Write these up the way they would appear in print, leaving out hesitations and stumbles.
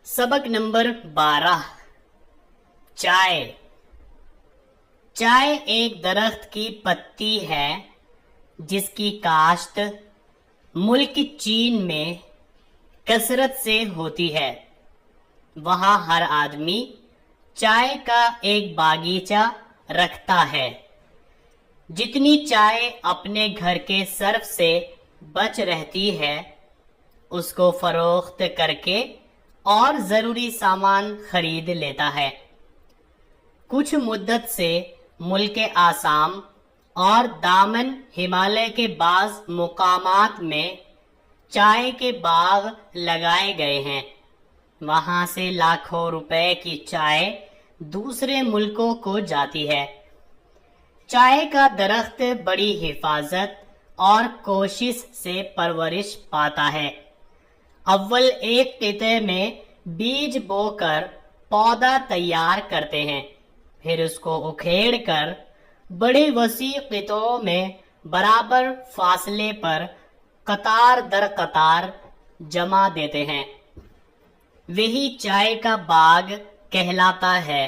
सबक नंबर 12। चाय। चाय एक दरख्त की पत्ती है जिसकी काश्त मुल्क चीन में कसरत से होती है। वहाँ हर आदमी चाय का एक बागीचा रखता है। जितनी चाय अपने घर के सर्फ से बच रहती है उसको फरोख्त करके और ज़रूरी सामान खरीद लेता है। कुछ मुद्दत से मुल्क आसाम और दामन हिमालय के बाज़ मुकामात में चाय के बाग लगाए गए हैं। वहाँ से लाखों रुपए की चाय दूसरे मुल्कों को जाती है। चाय का दरख्त बड़ी हिफाजत और कोशिश से परवरिश पाता है। अव्वल एक क़िते में बीज बोकर पौधा तैयार करते हैं, फिर उसको उखेड़ कर बड़े वसी क़ितों में बराबर फासले पर कतार दर कतार जमा देते हैं। वही चाय का बाग कहलाता है।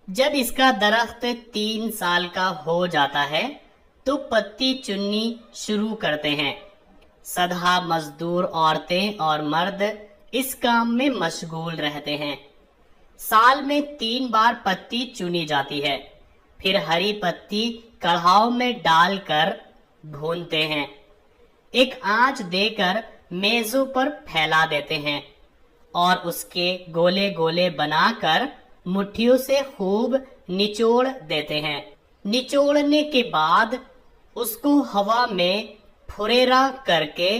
जब इसका दरख्त 3 साल का हो जाता है तो पत्ती चुननी शुरू करते हैं। सदा मजदूर औरतें और मर्द इस काम में मशगूल रहते हैं। साल में 3 बार पत्ती चुनी जाती है, फिर हरी पत्ती कढ़ाव में डालकर भूनते हैं। एक आंच देकर मेजों पर फैला देते हैं और उसके गोले गोले बनाकर मुट्ठियों से खूब निचोड़ देते हैं। निचोड़ने के बाद उसको हवा में फुरेरा करके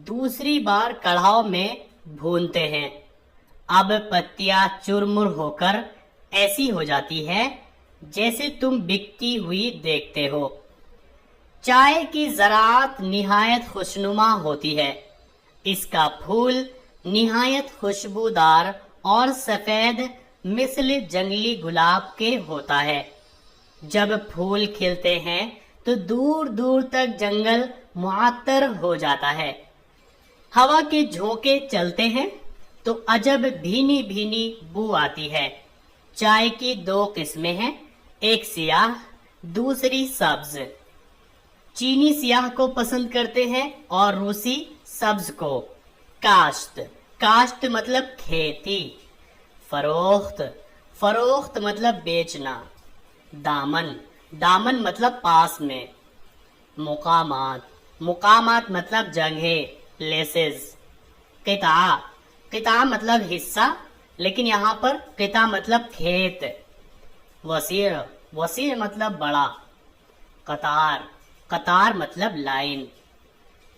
दूसरी बार कढ़ाव में भूनते हैं। अब पत्तियां चुरमुर होकर ऐसी हो जाती है जैसे तुम बिकती हुई देखते हो। चाय की ज़राअत निहायत खुशनुमा होती है। इसका फूल निहायत खुशबूदार और सफ़ेद मिसल जंगली गुलाब के होता है। जब फूल खिलते हैं तो दूर दूर तक जंगल मुअत्तर हो जाता है। हवा के झोंके चलते हैं तो अजब भीनी भीनी बू आती है। चाय की 2 किस्में हैं, एक सियाह, दूसरी सब्ज। चीनी सियाह को पसंद करते हैं और रूसी सब्ज को। काश्त। काश्त मतलब खेती। फरोख्त। फरोख्त मतलब बेचना। दामन। दामन मतलब पास में। मुकामात। मुकामात मतलब जगह, प्लेसेस। क़िता। क़िता मतलब हिस्सा, लेकिन यहाँ पर क़िता मतलब खेत। वसीर। वसीर मतलब बड़ा। कतार। कतार मतलब लाइन।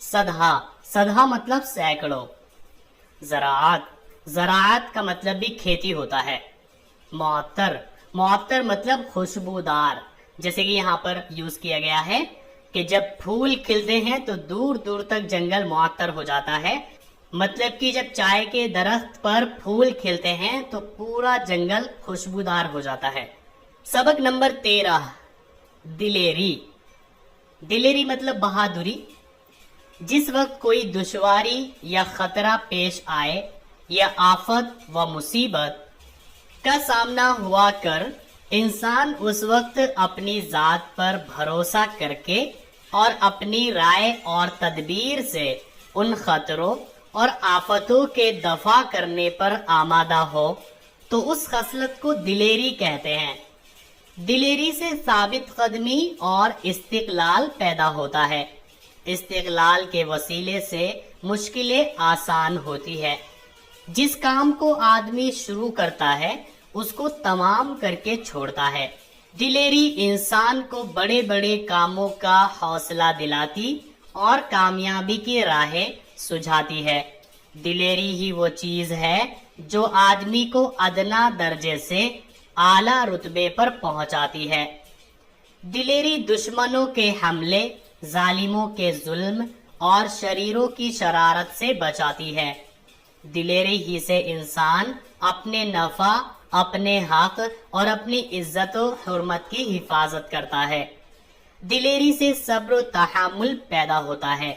सदहा। सदहा मतलब सैकड़ों। ज़राअत। ज़राअत का मतलब भी खेती होता है। मुअत्तर। मुअत्तर मतलब खुशबूदार, जैसे कि यहाँ पर यूज किया गया है कि जब फूल खिलते हैं तो दूर दूर तक जंगल मुअत्तर हो जाता है। मतलब कि जब चाय के दरख्त पर फूल खिलते हैं तो पूरा जंगल खुशबूदार हो जाता है। सबक नंबर 13। दिलेरी। दिलेरी मतलब बहादुरी। जिस वक्त कोई दुश्वारी या खतरा पेश आए या आफत व मुसीबत का सामना हुआ कर इंसान उस वक्त अपनी जात पर भरोसा करके और अपनी राय और तदबीर से उन खतरों और आफतों के दफा करने पर आमादा हो तो उस खसलत को दिलेरी कहते हैं। दिलेरी से साबित कदमी और इस्तिकलाल पैदा होता है। इस्तिकलाल के वसीले से मुश्किलें आसान होती है। जिस काम को आदमी शुरू करता है उसको तमाम करके छोड़ता है। दिलेरी इंसान को बड़े बड़े कामों का हौसला दिलाती और कामयाबी की राहें सुझाती है। दिलेरी ही वो चीज है जो आदमी को अदना दर्जे से आला रुतबे पर पहुंचाती है। दिलेरी दुश्मनों के हमले, जालिमों के जुल्म और शरीरों की शरारत से बचाती है। दिलेरी ही से इंसान अपने नफा, अपने हक और अपनी इज्जत और हुर्मत की हिफाजत करता है। दिलेरी से सब्र तहम्मुल पैदा होता है।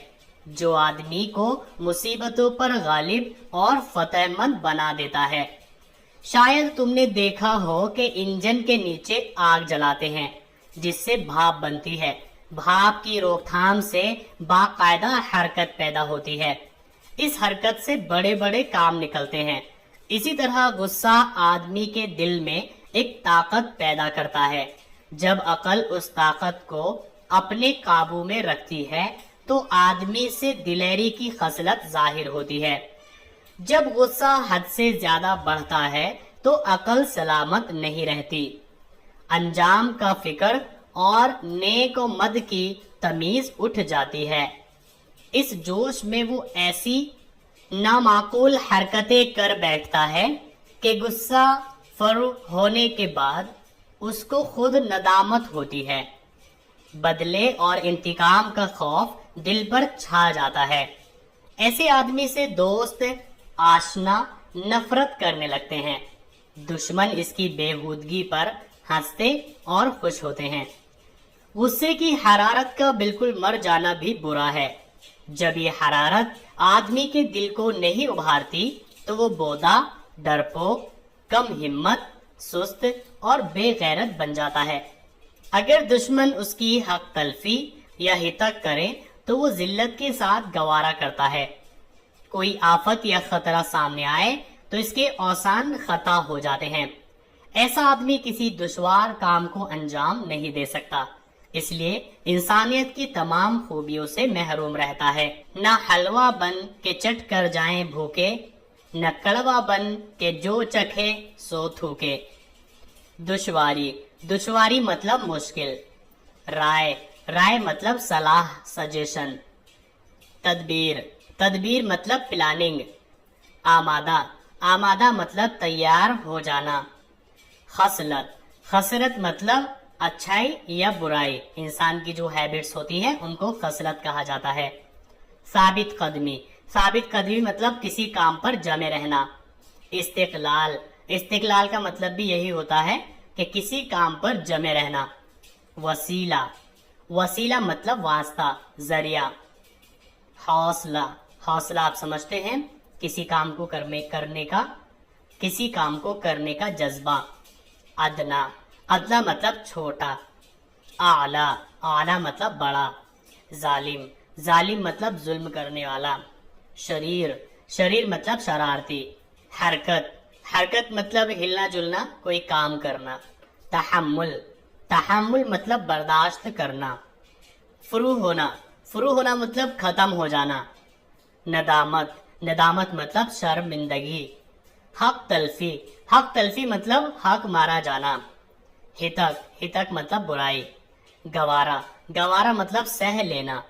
जो आदमी को मुसीबतों पर गालिब और फतेहमंद बना देता है। शायद तुमने देखा हो कि इंजन के नीचे आग जलाते हैं जिससे भाप बनती है। भाप की रोकथाम से बाकायदा हरकत पैदा होती है। इस हरकत से बड़े बड़े काम निकलते हैं। इसी तरह गुस्सा आदमी के दिल में एक ताकत पैदा करता है। जब अकल उस ताकत को अपने काबू में रखती है तो आदमी से दिलेरी की खसलत जाहिर होती है। जब गुस्सा हद से ज्यादा बढ़ता है तो अकल सलामत नहीं रहती। अंजाम का फिक्र और नेक और मद की तमीज उठ जाती है। इस जोश में वो ऐसी नामाकूल हरकतें कर बैठता है कि गुस्सा फरू होने के बाद उसको खुद नदामत होती है। बदले और इंतकाम का खौफ दिल पर छा जाता है। ऐसे आदमी से दोस्त आशना नफरत करने लगते हैं। दुश्मन इसकी बेहूदगी पर हंसते और खुश होते हैं। गुस्से की हरारत का बिल्कुल मर जाना भी बुरा है। जब ये हरारत आदमी के दिल को नहीं उभारती तो वो बोदा, डरपोक, कम हिम्मत, सुस्त और बेगैरत बन जाता है। अगर दुश्मन उसकी हक तलफी या हितक करे तो वो जिल्लत के साथ गवारा करता है। कोई आफत या खतरा सामने आए तो इसके औसान खता हो जाते हैं। ऐसा आदमी किसी दुश्वार काम को अंजाम नहीं दे सकता, इसलिए इंसानियत की तमाम खूबियों से महरूम रहता है। न हलवा बन के चट कर जाएं भूखे, न कड़वा बन के जो चखे सो थूके। दुश्वारी, दुश्वारी मतलब मुश्किल। राय, राय मतलब सलाह, सजेशन। तदबीर, तदबीर मतलब प्लानिंग। आमादा, आमादा मतलब तैयार हो जाना। खसलत, खसरत मतलब अच्छाई या बुराई। इंसान की जो हैबिट्स होती हैं उनको खसलत कहा जाता है। साबित कदमी, साबित कदमी मतलब किसी काम पर जमे रहना। इस्तिकलाल, इस्तिकलाल का मतलब भी यही होता है कि किसी काम पर जमे रहना। वसीला, वसीला मतलब वास्ता, जरिया। हौसला, हौसला आप समझते हैं, किसी काम को करने का, किसी काम को करने का जज्बा। अदना, अदना मतलब छोटा। आला, आला मतलब बड़ा। जालिम, जालिम मतलब जुल्म करने वाला। शरीर, शरीर मतलब शरारती। हरकत, हरकत मतलब हिलना जुलना, कोई काम करना। तहम्मुल, तहम्मुल मतलब बर्दाश्त करना। फुरू होना, फुरू होना मतलब खत्म हो जाना। नदामत, नदामत मतलब शर्मिंदगी। हक तलफी, हक तलफी मतलब हक मारा जाना। हितक, हितक मतलब बुराई। गवारा, गवारा मतलब सह लेना।